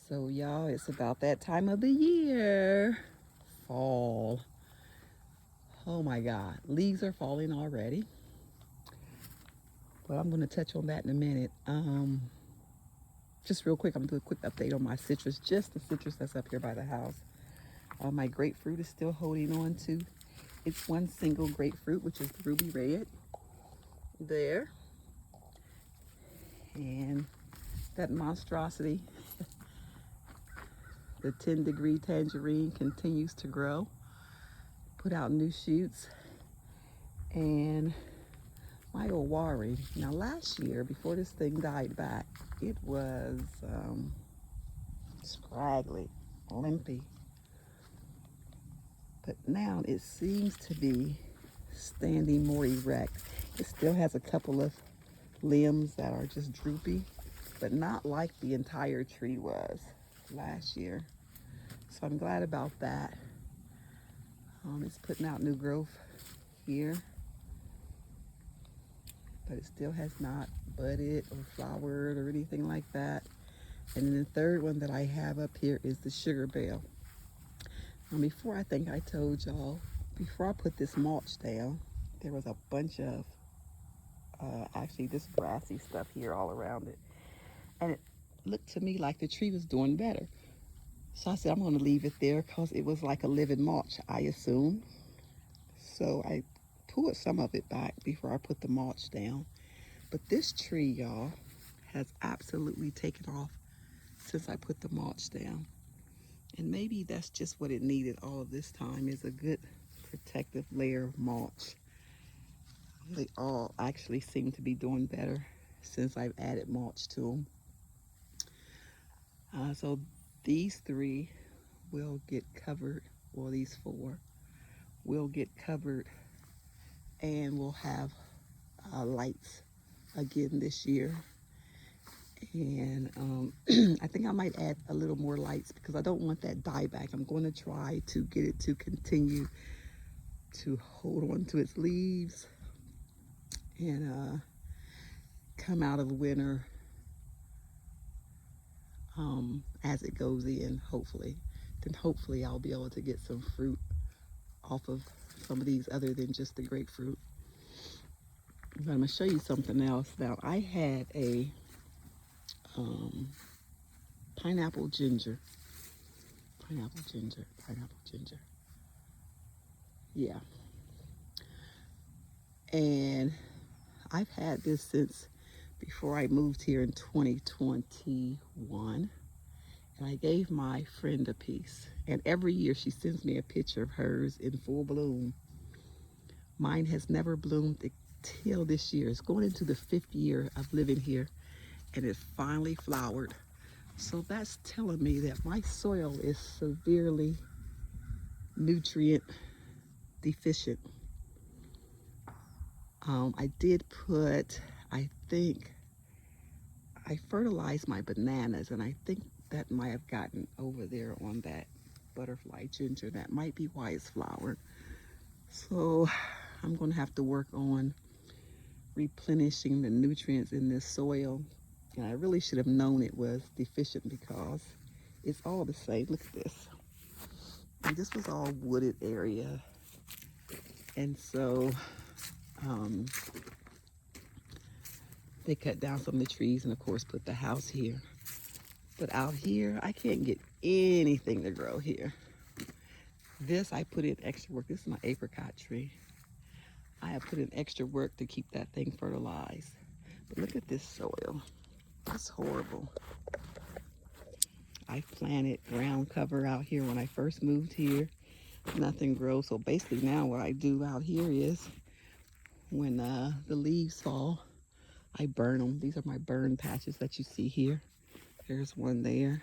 So y'all, it's about that time of the year. Fall. Oh my God. Leaves are falling already. But I'm going to touch on that in a minute. Just real quick, I'm going to do a quick update on my citrus. Just the citrus that's up here by the house. My grapefruit is still holding on to its one single grapefruit, which is the ruby red. There. And that monstrosity, the 10-degree tangerine, continues to grow, put out new shoots. And my owari, now last year, before this thing died back, it was scraggly, limpy. But now it seems to be standing more erect. It still has a couple of limbs that are just droopy, but not like the entire tree was last year. So I'm glad about that. It's putting out new growth here, but it still has not budded or flowered or anything like that. And then the third one that I have up here is the sugar bell. Now before, I think I told y'all, before I put this mulch down, there was a bunch of actually this grassy stuff here all around it. And it looked to me like the tree was doing better. So I said, I'm going to leave it there because it was like a living mulch, I assume. So I pulled some of it back before I put the mulch down. But this tree, y'all, has absolutely taken off since I put the mulch down. And maybe that's just what it needed all of this time, is a good protective layer of mulch. They all actually seem to be doing better since I've added mulch to them. So these three will get covered, or these four will get covered, and we'll have lights again this year. And I think I might add a little more lights because I don't want that dieback. I'm going to try to get it to continue to hold on to its leaves and come out of winter as it goes in, hopefully. Then hopefully I'll be able to get some fruit off of some of these other than just the grapefruit. But I'm going to show you something else. Now, I had a pineapple ginger. Yeah. And I've had this since before I moved here in 2021. And I gave my friend a piece. And every year she sends me a picture of hers in full bloom. Mine has never bloomed until this year. It's going into the 5th year of living here, and it finally flowered. So that's telling me that my soil is severely nutrient deficient. I did put, I think, I fertilized my bananas, and I think that might have gotten over there on that butterfly ginger. That might be why it's flowered. So I'm going to have to work on replenishing the nutrients in this soil. And I really should have known it was deficient because it's all the same. Look at this. And this was all wooded area. And so they cut down some of the trees and of course put the house here. But out here, I can't get anything to grow here. This, I put in extra work. This is my apricot tree. I have put in extra work to keep that thing fertilized. But look at this soil. It's horrible. I planted ground cover out here when I first moved here. Nothing grows. So basically now what I do out here is when the leaves fall, I burn them. These are my burn patches that you see here. There's one there,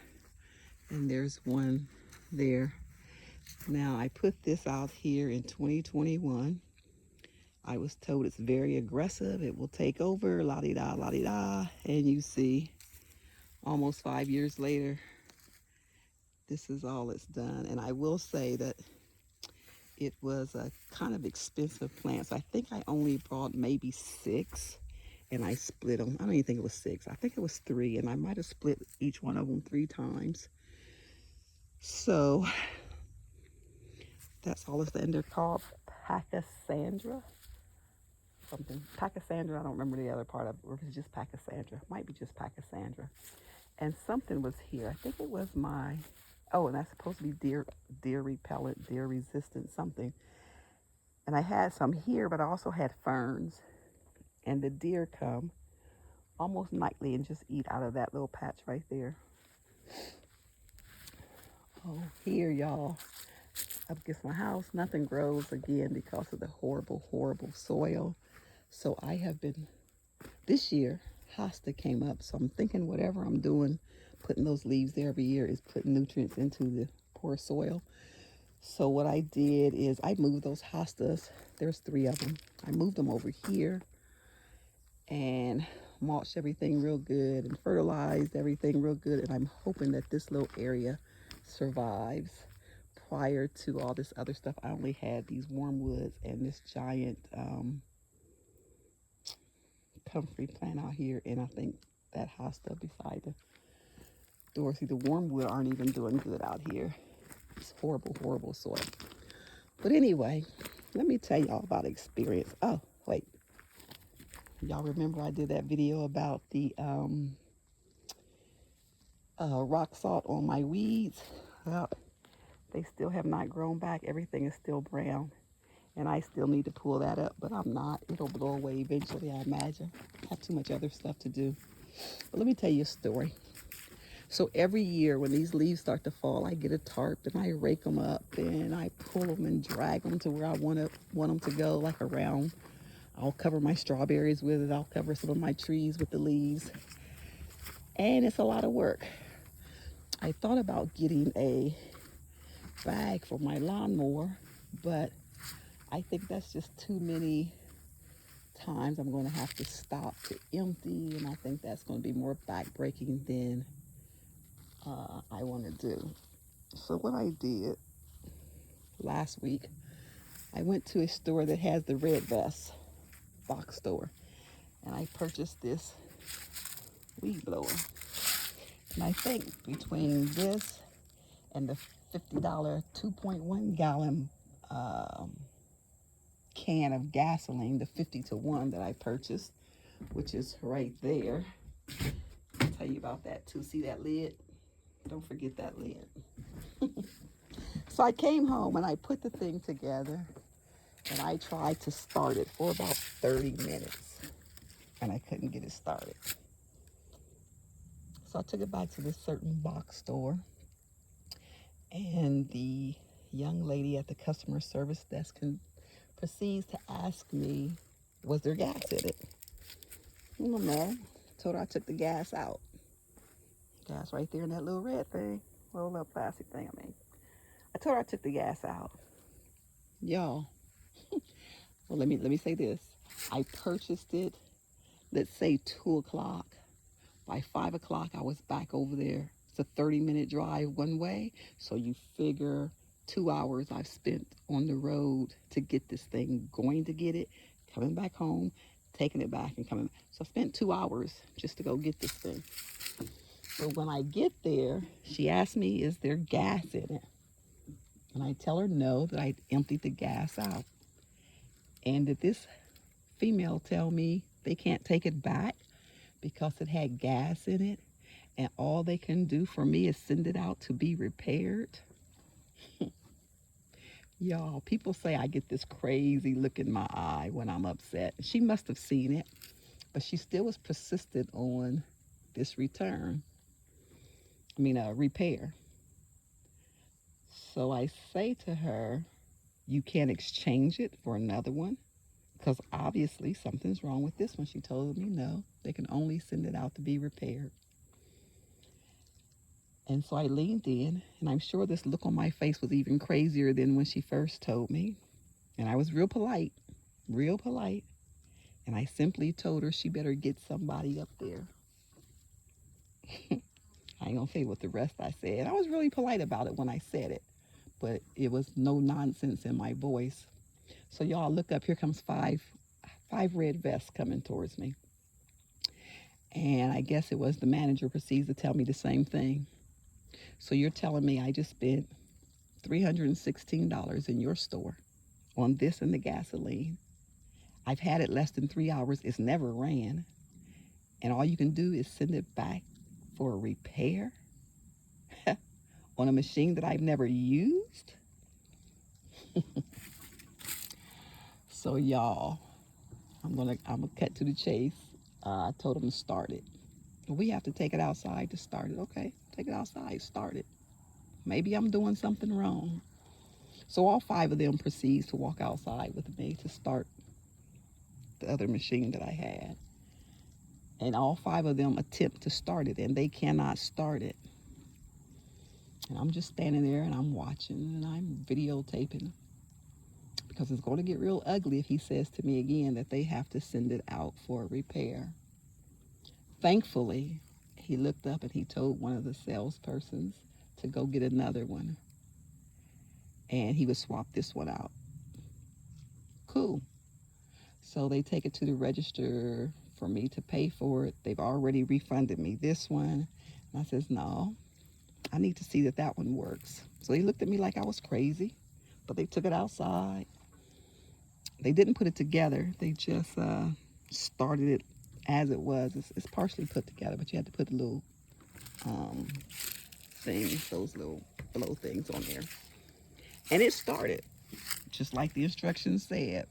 and there's one there. Now, I put this out here in 2021. I was told it's very aggressive. It will take over, la-di-da, la-di-da. And you see, almost 5 years later, this is all it's done. And I will say that it was a kind of expensive plant. So I think I only brought maybe 6. and I split them. I don't even think it was 6. I think it was 3, and I might have split each one of them 3 times. So that's all it's in. They're called Pachysandra. Something. Pachysandra, I don't remember the other part of it, or if it's just Pachysandra. Might be just Pachysandra. And something was here. I think it was my, oh, and that's supposed to be deer repellent, deer resistant, something. And I had some here, but I also had ferns. And the deer come almost nightly and just eat out of that little patch right there. Oh, here, y'all, up against my house, nothing grows again because of the horrible, horrible soil. So I have been, this year, hosta came up. So I'm thinking whatever I'm doing, putting those leaves there every year is putting nutrients into the poor soil. So what I did is I moved those hostas. There's 3 of them. I moved them over here and mulched everything real good and fertilized everything real good. And I'm hoping that this little area survives. Prior to all this other stuff, I only had these wormwoods and this giant comfrey plant out here. And I think that hosta beside the Dorothy, the wormwood aren't even doing good out here. It's horrible, horrible soil. But anyway, let me tell y'all about experience. Oh, wait. Y'all remember I did that video about the rock salt on my weeds? Well, they still have not grown back. Everything is still brown. And I still need to pull that up, but I'm not. It'll blow away eventually, I imagine. I have too much other stuff to do. But let me tell you a story. So every year when these leaves start to fall, I get a tarp and I rake them up and I pull them and drag them to where I want them to go, like around. I'll cover my strawberries with it. I'll cover some of my trees with the leaves. And it's a lot of work. I thought about getting a bag for my lawnmower, but I think that's just too many times I'm going to have to stop to empty, and I think that's going to be more backbreaking than I want to do. So what I did last week, I went to a store that has the red vest, box store, and I purchased this weed blower. And I think between this and the $50 2.1 gallon can of gasoline, the 50 to 1 that I purchased, which is right there. I'll tell you about that too. See that lid? Don't forget that lid. So I came home and I put the thing together and I tried to start it for about 30 minutes and I couldn't get it started. So I took it back to this certain box store and the young lady at the customer service desk proceeds to ask me, was there gas in it? I don't know. I told her I took the gas out. Gas right there in that little red thing. Little plastic thing, I mean. I told her I took the gas out. Y'all, well, let me say this. I purchased it, let's say 2 o'clock. By 5 o'clock, I was back over there. It's a 30-minute drive one way. So you figure 2 hours I've spent on the road to get this thing, going to get it, coming back home, taking it back and coming. So I spent 2 hours just to go get this thing. So when I get there, she asked me, is there gas in it? And I tell her no, that I emptied the gas out. And did this female tell me they can't take it back because it had gas in it and all they can do for me is send it out to be repaired? Y'all, people say I get this crazy look in my eye when I'm upset. She must have seen it, but she still was persistent on this repair. So I say to her, you can't exchange it for another one? Because obviously something's wrong with this one. She told me no, they can only send it out to be repaired. And so I leaned in, and I'm sure this look on my face was even crazier than when she first told me. And I was real polite. And I simply told her she better get somebody up there. I ain't gonna say what the rest I said. I was really polite about it when I said it, but it was no nonsense in my voice. So y'all look up, here comes five red vests coming towards me. And I guess it was the manager proceeds to tell me the same thing. So you're telling me I just spent $316 in your store on this and the gasoline. I've had it less than 3 hours. It's never ran. And all you can do is send it back for a repair on a machine that I've never used? So y'all, I'm gonna cut to the chase. I told him to start it. We have to take it outside to start it. Okay, take it outside, start it. Maybe I'm doing something wrong. So all five of them proceeds to walk outside with me to start the other machine that I had. And all five of them attempt to start it, and they cannot start it. And I'm just standing there and I'm watching and I'm videotaping, because it's going to get real ugly if he says to me again that they have to send it out for repair. Thankfully, he looked up and he told one of the salespersons to go get another one, and he would swap this one out. Cool. So they take it to the register for me to pay for it. They've already refunded me this one. And I says, no, I need to see that that one works. So they looked at me like I was crazy, but they took it outside. They didn't put it together. They just started it as it was. It's partially put together, but you had to put the little things, those little blow things on there. And it started just like the instructions said.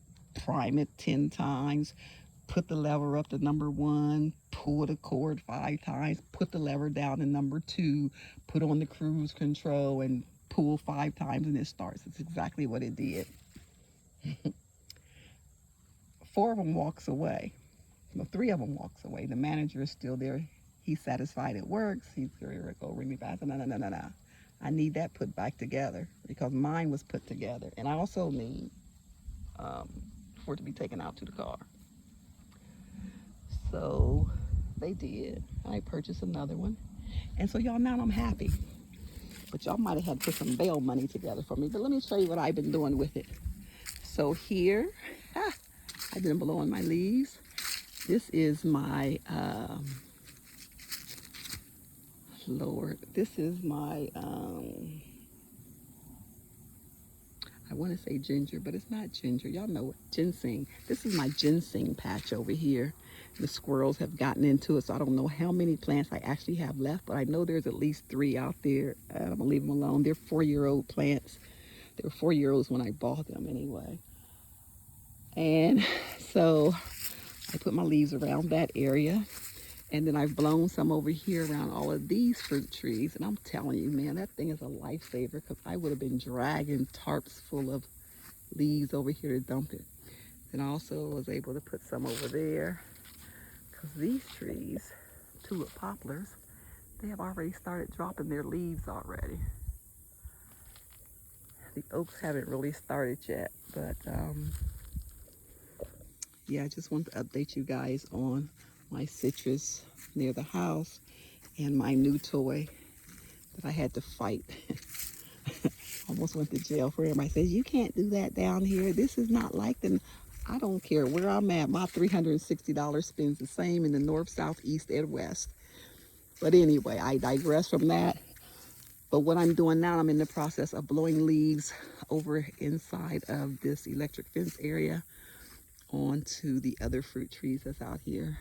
Prime it 10 times, put the lever up to number 1, pull the cord 5 times, put the lever down to number 2, put on the cruise control and pull 5 times, and it starts. It's exactly what it did. 4 of them walks away. Well, 3 of them walks away. The manager is still there. He's satisfied it works. He's going to go ring me back. No. I need that put back together because mine was put together. And I also need for it to be taken out to the car. So they did. I purchased another one. And so y'all, now I'm happy. But y'all might have had to put some bail money together for me. But let me show you what I've been doing with it. So here, I've been blowing my leaves. This is my, Lord, this is my, I want to say ginger, but it's not ginger. Y'all know what, ginseng. This is my ginseng patch over here. The squirrels have gotten into it, so I don't know how many plants I actually have left, but I know there's at least 3 out there. I'm going to leave them alone. They're 4-year-old plants. They were 4-year-olds when I bought them anyway. And so I put my leaves around that area. And then I've blown some over here around all of these fruit trees. And I'm telling you, man, that thing is a lifesaver, because I would have been dragging tarps full of leaves over here to dump it. And I also was able to put some over there, because these trees, tulip poplars, they have already started dropping their leaves already. The oaks haven't really started yet, but yeah, I just wanted to update you guys on my citrus near the house and my new toy that I had to fight. Almost went to jail for him. I said, you can't do that down here. This is not like them. I don't care where I'm at. My $360 spends the same in the north, south, east, and west. But anyway, I digress from that. But what I'm doing now, I'm in the process of blowing leaves over inside of this electric fence area onto the other fruit trees that's out here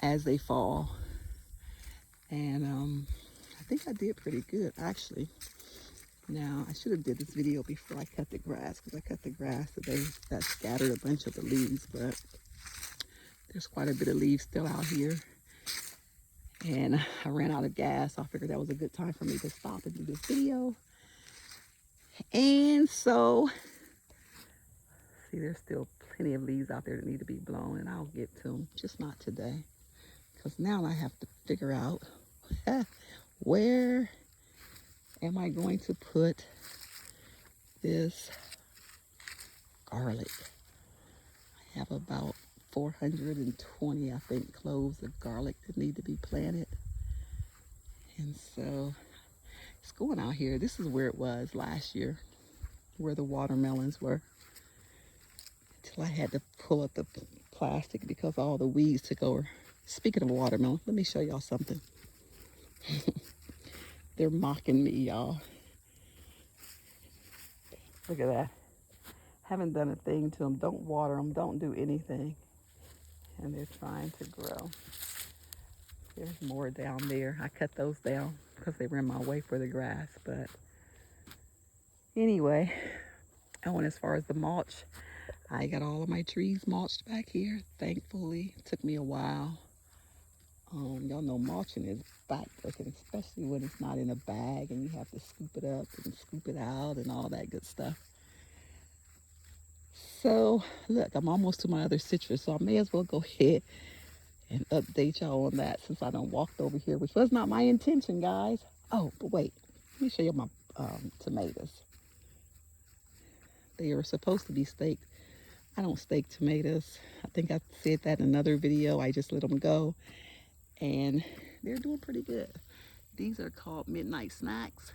as they fall. And I think I did pretty good, actually. Now, I should have did this video before I cut the grass, because I cut the grass today. That scattered a bunch of the leaves, but there's quite a bit of leaves still out here. And I ran out of gas, so I figured that was a good time for me to stop and do this video. And so, see, there's still plenty of leaves out there that need to be blown, and I'll get to them, just not today. Because now I have to figure out where am I going to put this garlic. I have about 420, I think, cloves of garlic that need to be planted. And so it's going out here. This is where it was last year, where the watermelons were, until I had to pull up the plastic because all the weeds took over. Speaking of watermelon, let me show y'all something. They're mocking me, y'all. Look at that. Haven't done a thing to them. Don't water them. Don't do anything. And they're trying to grow. There's more down there. I cut those down because they were in my way for the grass. But anyway, oh, and as far as the mulch, I got all of my trees mulched back here. Thankfully, it took me a while. Y'all know mulching is backbreaking, especially when it's not in a bag and you have to scoop it up and scoop it out and all that good stuff. So, look, I'm almost to my other citrus, so I may as well go ahead and update y'all on that since I done walked over here, which was not my intention, guys. Oh, but wait, let me show you my tomatoes. They are supposed to be staked. I don't stake tomatoes. I think I said that in another video. I just let them go. And they're doing pretty good. These are called midnight snacks,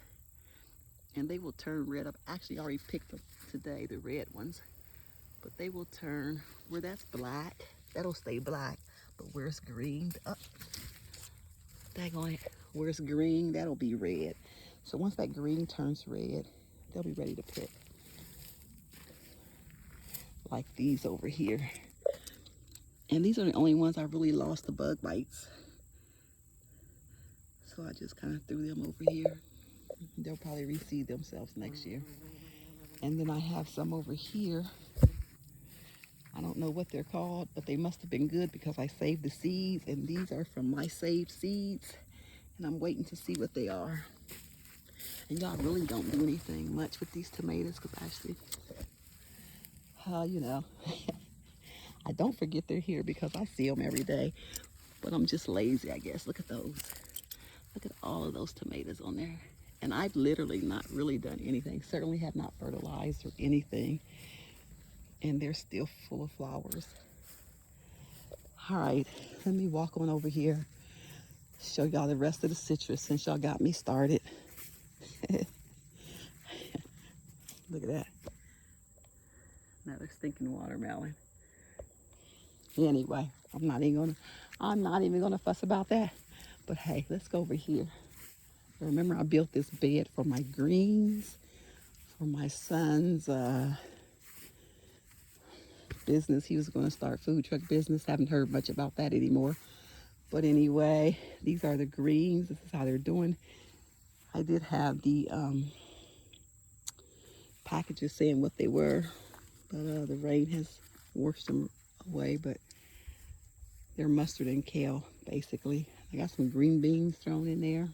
and they will turn red. I've actually already picked them today, the red ones, but they will turn where that's black. That'll stay black, but where it's green, daggone it, where it's green, that'll be red. So once that green turns red, they'll be ready to pick. Like these over here. And these are the only ones I really lost the bug bites. So I just kind of threw them over here. They'll probably reseed themselves next year. And then I have some over here. I don't know what they're called, but they must have been good because I saved the seeds. And these are from my saved seeds. And I'm waiting to see what they are. And y'all really don't do anything much with these tomatoes because actually, you know, I don't forget they're here because I see them every day. But I'm just lazy, I guess. Look at those. Look at all of those tomatoes on there. And I've literally not really done anything. Certainly have not fertilized or anything. And they're still full of flowers. All right, let me walk on over here. Show y'all the rest of the citrus since y'all got me started. Look at that. Another stinking watermelon. Anyway, I'm not even gonna fuss about that. But hey, let's go over here. Remember I built this bed for my greens, for my son's business. He was going to start food truck business. Haven't heard much about that anymore. But anyway, these are the greens. This is how they're doing. I did have the packages saying what they were, but the rain has washed them away. But they're mustard and kale, basically. I got some green beans thrown in there.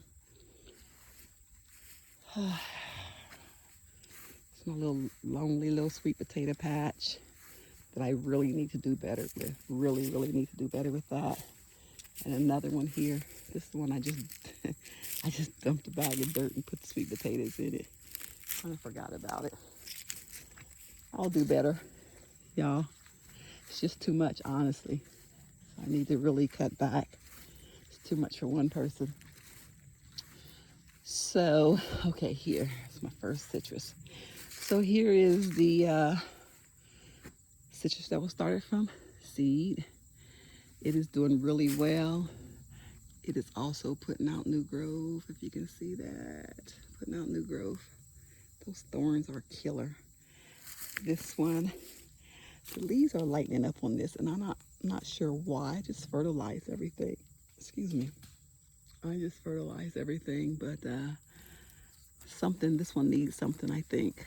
It's my little lonely little sweet potato patch that I really need to do better with. Really need to do better with that. And another one here. This one I just I just dumped a bag of dirt and put the sweet potatoes in it. I forgot about it. I'll do better, y'all. It's just too much, honestly. I need to really cut back. It's too much for one person. So, okay, here's my first citrus. So here is the citrus that was started from seed. It is doing really well. It is also putting out new growth, if you can see that. Putting out new growth. Those thorns are killer. This one, the leaves are lightening up on this, and I'm not sure why. I just fertilize everything. Excuse me. I just fertilize everything, but this one needs something, I think.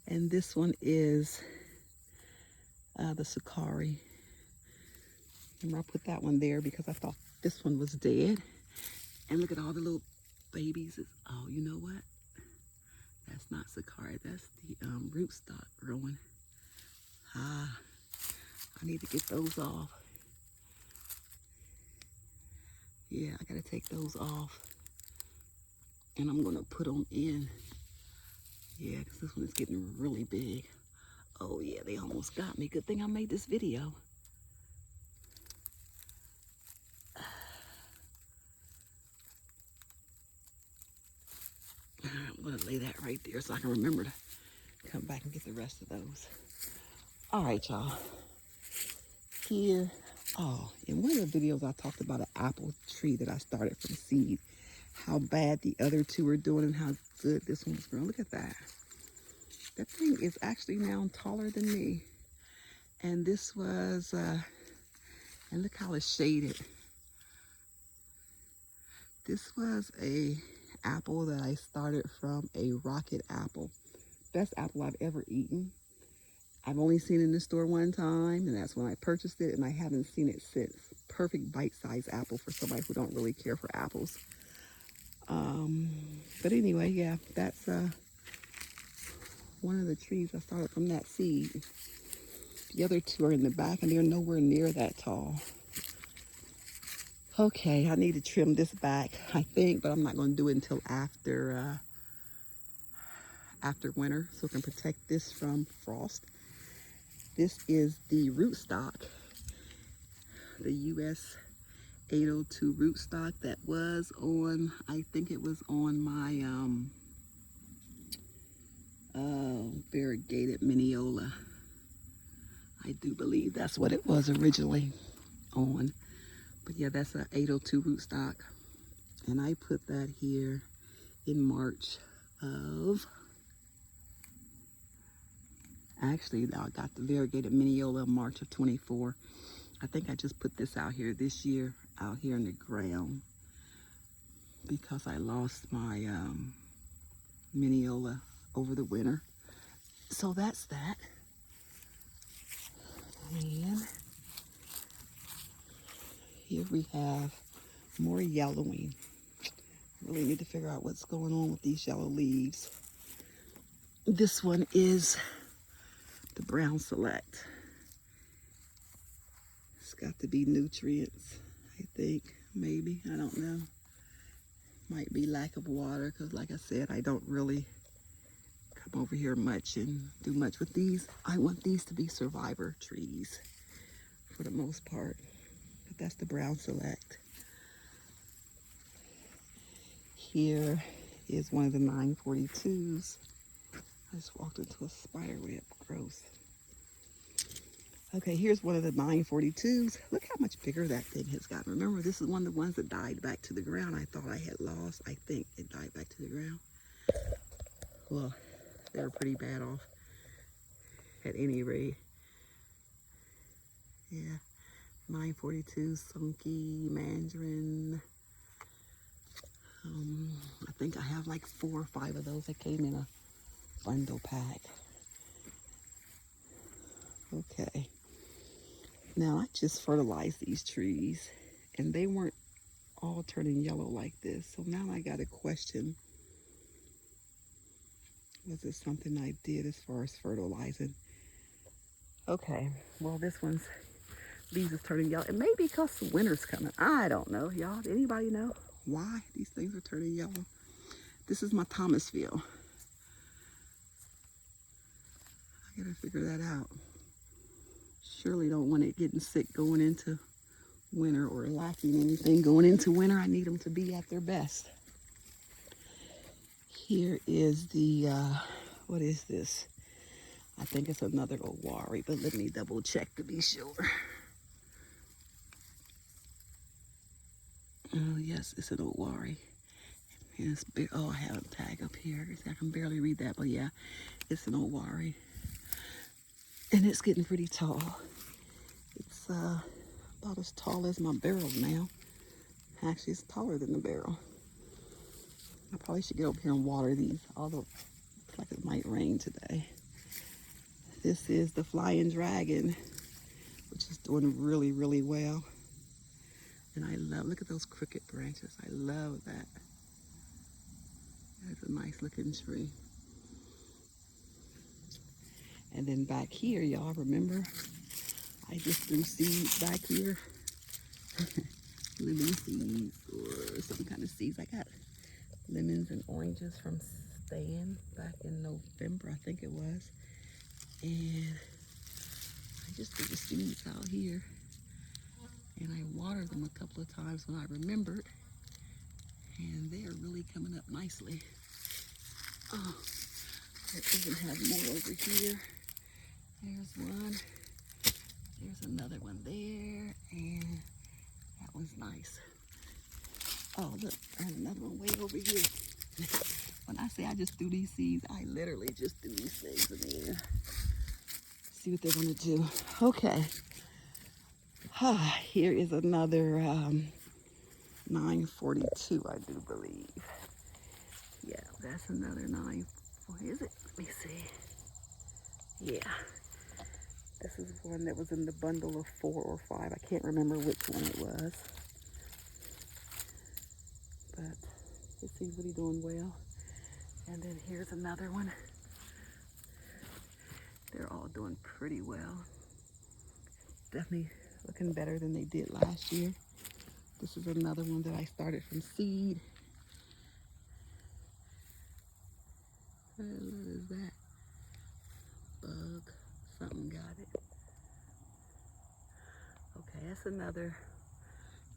And this one is the Sakari. Remember, I put that one there because I thought this one was dead. And look at all the little babies. Oh, you know what? That's not Sakari. That's the rootstock growing. I need to get those off. Yeah, I gotta take those off. And I'm gonna put them in. Yeah, because this one is getting really big. Oh yeah, they almost got me. Good thing I made this video. I'm gonna lay that right there so I can remember to come back and get the rest of those. All right, y'all. Here Oh, in one of the videos I talked about an apple tree that I started from seed. How bad the other two are doing and how good this one's growing. Look at that. That thing is actually now taller than me. And this was, and look how it's shaded. This was a apple that I started from a rocket apple. Best apple I've ever eaten. I've only seen it in the store one time, and that's when I purchased it, and I haven't seen it since. Perfect bite-sized apple for somebody who don't really care for apples. But anyway, yeah, that's one of the trees I started from that seed. The other two are in the back, and they're nowhere near that tall. Okay, I need to trim this back, I think, but I'm not going to do it until after winter, so it can protect this from frost. This is the rootstock, the US 802 rootstock that was on, I think it was on my variegated Mineola. I do believe that's what it was originally on. But yeah, that's an 802 rootstock. And I put that here in March of, actually I got the variegated Mineola March of 24. I think I just put this out here this year, out here in the ground, because I lost my Mineola over the winter. So that's that. And here we have more yellowing. Really need to figure out what's going on with these yellow leaves. This one is the brown select. It's got to be nutrients, I think, maybe, I don't know. Might be lack of water, because like I said, I don't really come over here much and do much with these. I want these to be survivor trees for the most part. But that's the brown select. Here is one of the 942s. I just walked into a spider web, gross. Okay, here's one of the 942s. Look how much bigger that thing has gotten. Remember, this is one of the ones that died back to the ground. I thought I had lost. I think it died back to the ground. Well, they were pretty bad off at any rate. Yeah, 942, Sunky, Mandarin. I think I have like 4 or 5 of those that came in a bundle pack. Okay. Now I just fertilized these trees and they weren't all turning yellow like this. So now I got a question. Was it something I did as far as fertilizing? Okay, well this one's leaves is turning yellow. It may be because the winter's coming. I don't know, y'all. Anybody know why these things are turning yellow? This is my Thomasville. I gotta figure that out. Surely don't want it getting sick going into winter or lacking anything going into winter. I need them to be at their best. Here is the, what is this? I think it's another Owari, but let me double check to be sure. Oh yes, it's an Owari. And it's big. Oh, I have a tag up here. I can barely read that, but yeah, it's an Owari. And it's getting pretty tall. It's about as tall as my barrel now. Actually, it's taller than the barrel. I probably should get over here and water these, although it looks like it might rain today. This is the Flying Dragon, which is doing really, really well. And I love, look at those crooked branches. I love that. That's a nice looking tree. And then back here, y'all remember, I just threw seeds back here. Lemon seeds or some kind of seeds. I got lemons and oranges from Stan back in November, I think it was. And I just threw the seeds out here. And I watered them a couple of times when I remembered. And they are really coming up nicely. Oh, I even have more over here. There's one. There's another one there, and that one's nice. Oh, look, there's another one way over here. When I say I just threw these seeds, I literally just threw these things in the air. See what they're gonna do. Okay. Here is another 942, I do believe. Yeah, that's another 9. Is it? Let me see. Yeah. This is one that was in the bundle of 4 or 5. I can't remember which one it was. But it seems to be doing well. And then here's another one. They're all doing pretty well. Definitely looking better than they did last year. This is another one that I started from seed. What is that? Bug. Something got it. Okay, that's another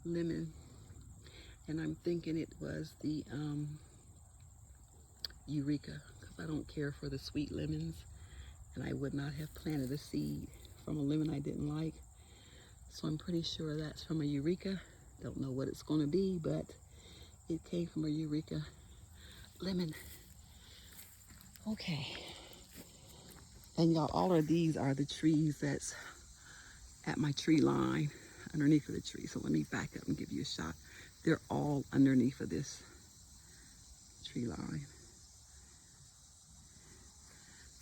lemon. And I'm thinking it was the Eureka, because I don't care for the sweet lemons. And I would not have planted a seed from a lemon I didn't like. So I'm pretty sure that's from a Eureka. Don't know what it's going to be, but it came from a Eureka lemon. Okay. And y'all, all of these are the trees that's at my tree line, underneath of the tree. So let me back up and give you a shot. They're all underneath of this tree line.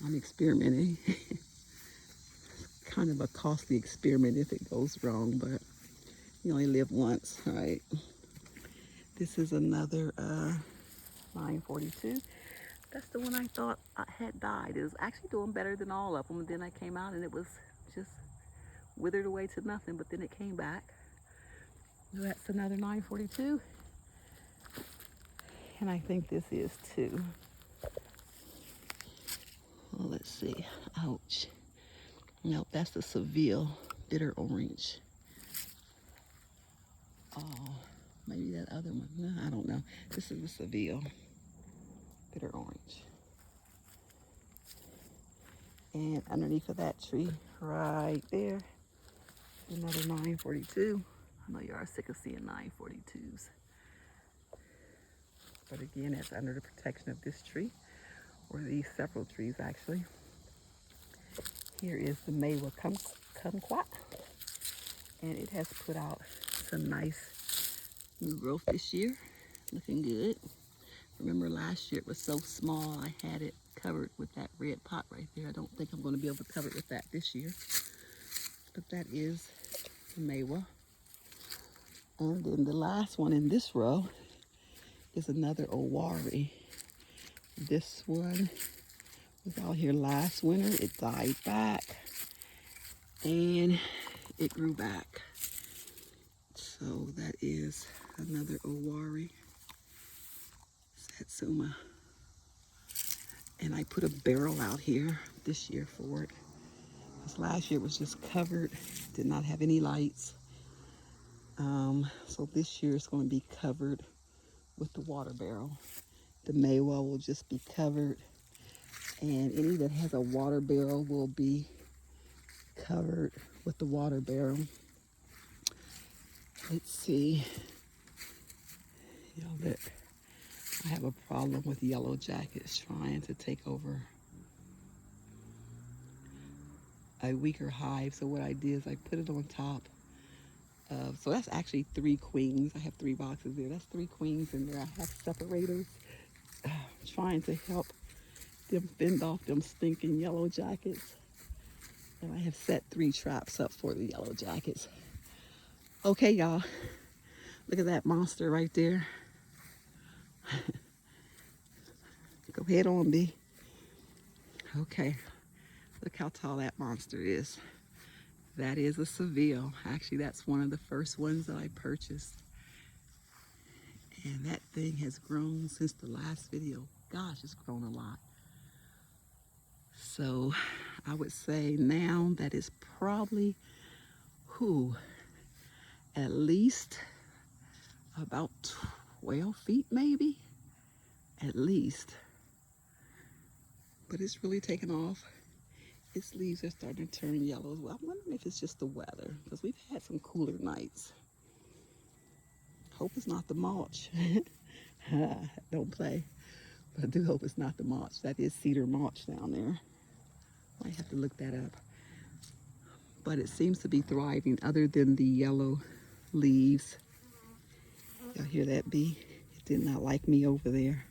I'm experimenting. Kind of a costly experiment if it goes wrong, but you only live once, right? This is another 942. That's the one I thought I had died. It was actually doing better than all of them. And then I came out and it was just withered away to nothing, but then it came back. That's another 942. And I think this is too. Well, let's see. Ouch. Nope, that's the Seville bitter orange. Oh, maybe that other one. No, I don't know. This is the Seville bitter orange. And underneath of that tree, right there, another 942. I know you are sick of seeing 942s. But again, that's under the protection of this tree, or these several trees actually. Here is the Maywa kumquat, and it has put out some nice new growth this year. Looking good. Remember last year it was so small, I had it covered with that red pot right there. I don't think I'm going to be able to cover it with that this year. But that is the Maywa. And then the last one in this row is another Owari. This one was out here last winter. It died back and it grew back. So that is another Owari Satsuma. And I put a barrel out here this year for it. Because last year it was just covered, did not have any lights. So this year it's going to be covered with the water barrel. The Maywa will just be covered, and any that has a water barrel will be covered with the water barrel. Let's see. Y'all, look, I have a problem with yellow jackets trying to take over a weaker hive. So what I did is I put it on top of, so that's actually 3 queens. I have 3 boxes there. That's 3 queens in there. I have separators trying to help them fend off them stinking yellow jackets. And I have set 3 traps up for the yellow jackets. Okay, y'all. Look at that monster right there. Go ahead on, B. Okay. Look how tall that monster is. That is a Seville. Actually, that's one of the first ones that I purchased. And that thing has grown since the last video. Gosh, it's grown a lot. So I would say now that is probably, at least about 12 feet maybe, at least. But it's really taken off. Its leaves are starting to turn yellow as well. I'm wondering if it's just the weather, because we've had some cooler nights. Hope it's not the mulch. Don't play. But I do hope it's not the mulch. That is cedar mulch down there. Might have to look that up. But it seems to be thriving other than the yellow leaves. Y'all hear that bee? It did not like me over there.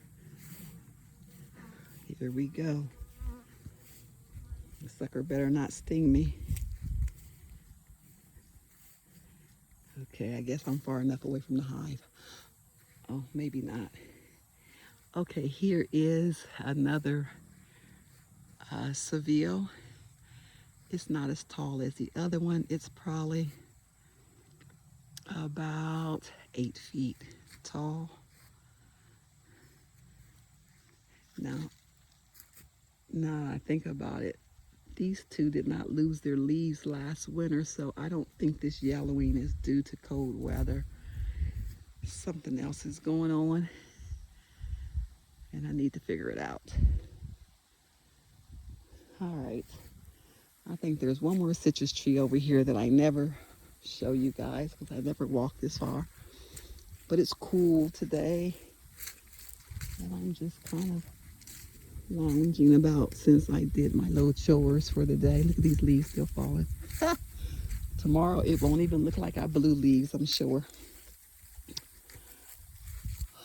Here we go. The sucker better not sting me. Okay, I guess I'm far enough away from the hive. Oh, maybe not. Okay, here is another Seville. It's not as tall as the other one. It's probably about 8 feet tall. Now I think about it, these two did not lose their leaves last winter, so I don't think this yellowing is due to cold weather. Something else is going on, and I need to figure it out. All right, I think there's one more citrus tree over here that I never show you guys because I never walked this far. But it's cool today, and I'm just kind of lounging about since I did my little chores for the day. Look at these leaves still falling. Tomorrow it won't even look like I blew leaves, I'm sure.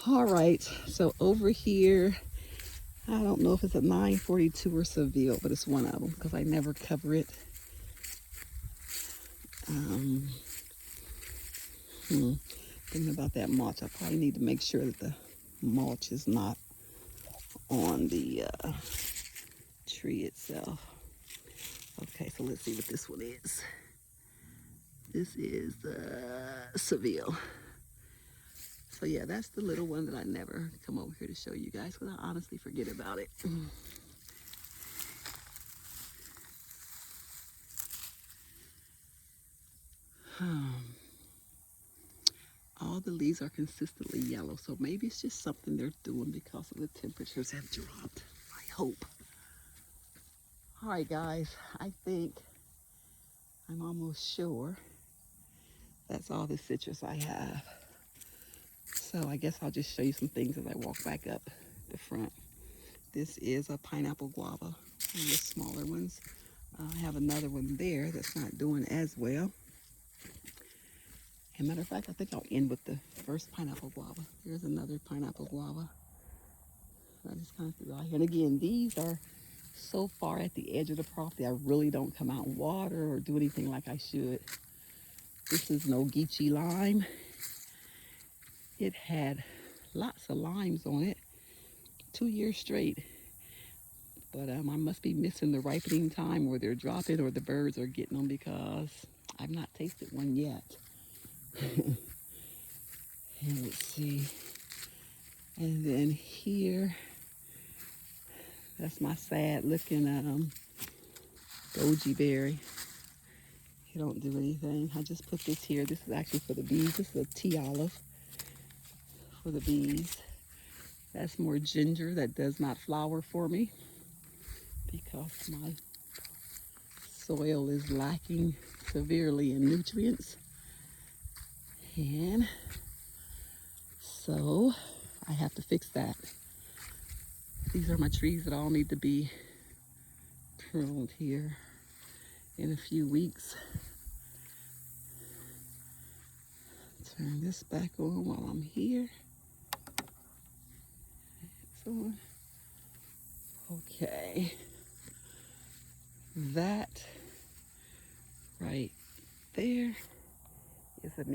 All right, so over here, I don't know if it's a 942 or Seville, but it's one of them because I never cover it. Thinking about that mulch, I probably need to make sure that the mulch is not on the tree itself. Okay, so let's see what this one is. This is Seville. So yeah, that's the little one that I never come over here to show you guys because I honestly forget about it. All the leaves are consistently yellow, so maybe it's just something they're doing because of the temperatures have dropped. I hope. All right, guys, I think I'm almost sure that's all the citrus I have. So I guess I'll just show you some things as I walk back up the front. This is a pineapple guava, one of the smaller ones. I have another one there that's not doing as well. As a matter of fact, I think I'll end with the first pineapple guava. Here's another pineapple guava. I just kind of threw out here. And again, these are so far at the edge of the property, I really don't come out and water or do anything like I should. This is an Uuughh lime. It had lots of limes on it, 2 years straight. But I must be missing the ripening time where they're dropping or the birds are getting them because I've not tasted one yet. And let's see. And then here, that's my sad looking goji berry. He don't do anything. I just put this here. This is actually for the bees. This is a tea olive for the bees. That's more ginger that does not flower for me because my soil is lacking severely in nutrients. And so I have to fix that. These are my trees that all need to be pruned here in a few weeks. Turn this back on while I'm here. It's on. Okay. That right there is a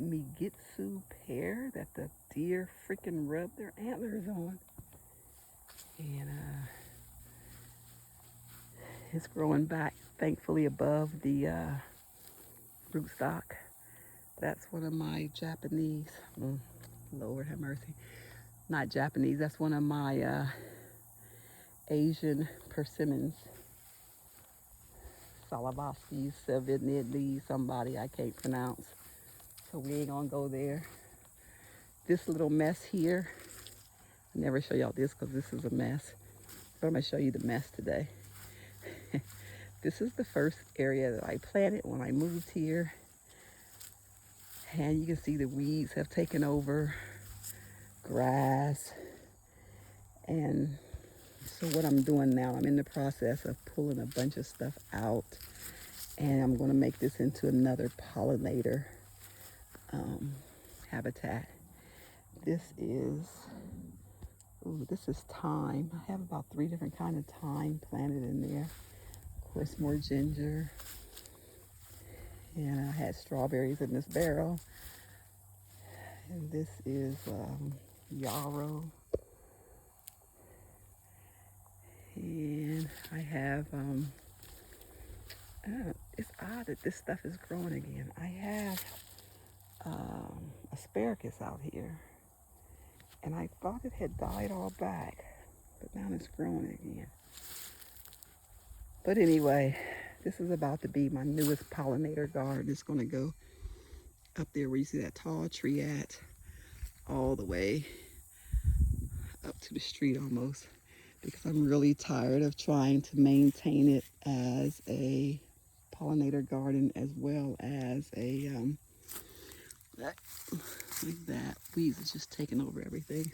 Migitsu pear that the deer freaking rub their antlers on. And it's growing back, thankfully, above the rootstock. That's one of my Japanese, Lord have mercy, not Japanese, that's one of my Asian persimmons. Salavasi, Savinidli, somebody I can't pronounce. So we ain't gonna go there. This little mess here, I never show y'all this because this is a mess. But I'm gonna show you the mess today. This is the first area that I planted when I moved here. And you can see the weeds have taken over, grass. And so what I'm doing now, I'm in the process of pulling a bunch of stuff out. And I'm going to make this into another pollinator habitat. This is thyme. I have about 3 different kinds of thyme planted in there. Of course, more ginger. And I had strawberries in this barrel. And this is yarrow. And I have, it's odd that this stuff is growing again. I have asparagus out here. And I thought it had died all back, but now it's growing again. But anyway, this is about to be my newest pollinator garden. It's going to go up there where you see that tall tree at, all the way up to the street almost, because I'm really tired of trying to maintain it as a pollinator garden as well as a, like that. Weeds is just taking over everything.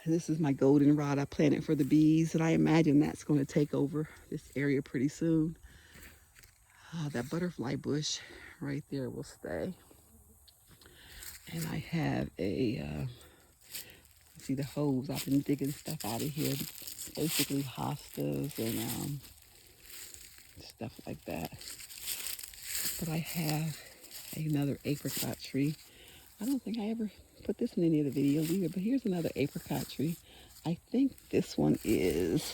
And this is my goldenrod I planted for the bees, and I imagine that's going to take over this area pretty soon. That butterfly bush right there will stay. And I have a, see the hose, I've been digging stuff out of here, basically hostas and stuff like that. But I have another apricot tree. I don't think I ever put this in any of the videos either, but here's another apricot tree. I think this one is,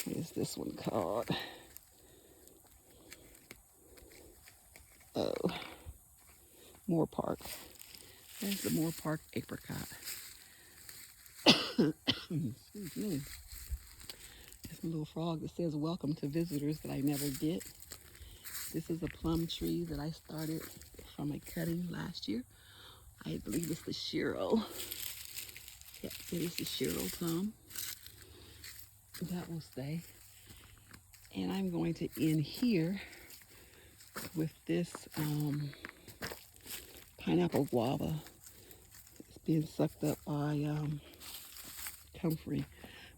what is this one called? Oh, Moore Park. There's the Moore Park apricot. Excuse me. There's a little frog that says welcome to visitors that I never get. This is a plum tree that I started from a cutting last year. I believe it's the Shiro. Yep, it is the Shiro plum. That will stay. And I'm going to end here with this pineapple guava. It's being sucked up by comfrey.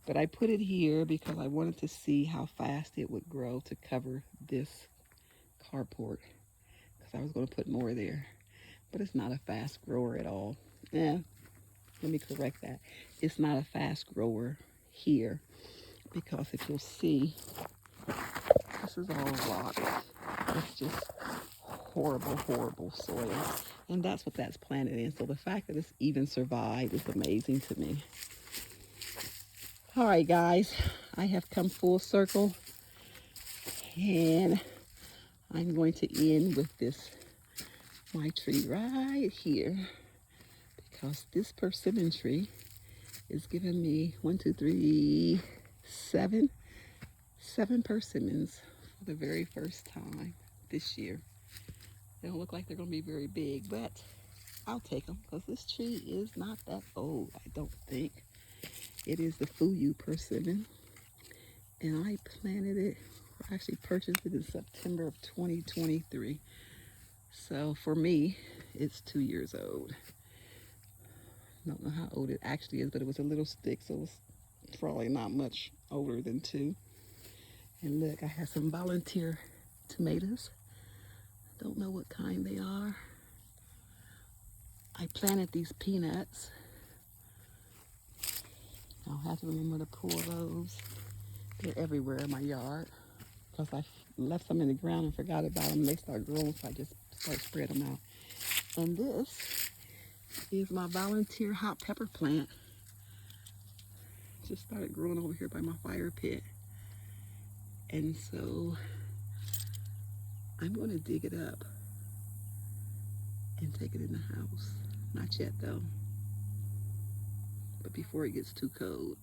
But I put it here because I wanted to see how fast it would grow to cover this carport. Because I was going to put more there. But it's not a fast grower at all. Let me correct that. It's not a fast grower here. Because if you'll see, this is all rock. It's just horrible, horrible soil. And that's what that's planted in. So the fact that it's even survived is amazing to me. All right, guys, I have come full circle. And I'm going to end with this, my tree right here. Because this persimmon tree is giving me 7 persimmons for the very first time this year. They don't look like they're going to be very big, but I'll take them because this tree is not that old, I don't think. It is the Uuughh persimmon, and I planted it, or actually purchased it in September of 2023. So for me, it's 2 years old. I don't know how old it actually is, but it was a little stick, so it's probably not much older than 2. And look, I have some volunteer tomatoes. Don't know what kind they are. I planted these peanuts. I'll have to remember to pull those. They're everywhere in my yard. Because I left some in the ground and forgot about them. They start growing, so I just start spreading them out. And this is my volunteer hot pepper plant. Just started growing over here by my fire pit. And so I'm going to dig it up and take it in the house. Not yet though, but before it gets too cold,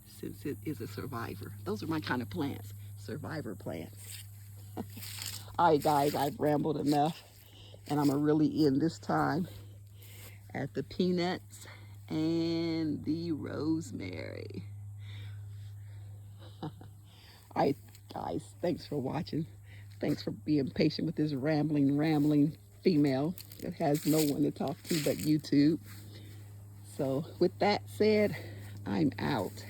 since it is a survivor. Those are my kind of plants, survivor plants. All right, guys, I've rambled enough, and I'm gonna really end this time at the peanuts and the rosemary. All right, guys, thanks for watching. Thanks for being patient with this rambling female that has no one to talk to but YouTube. So with that said, I'm out.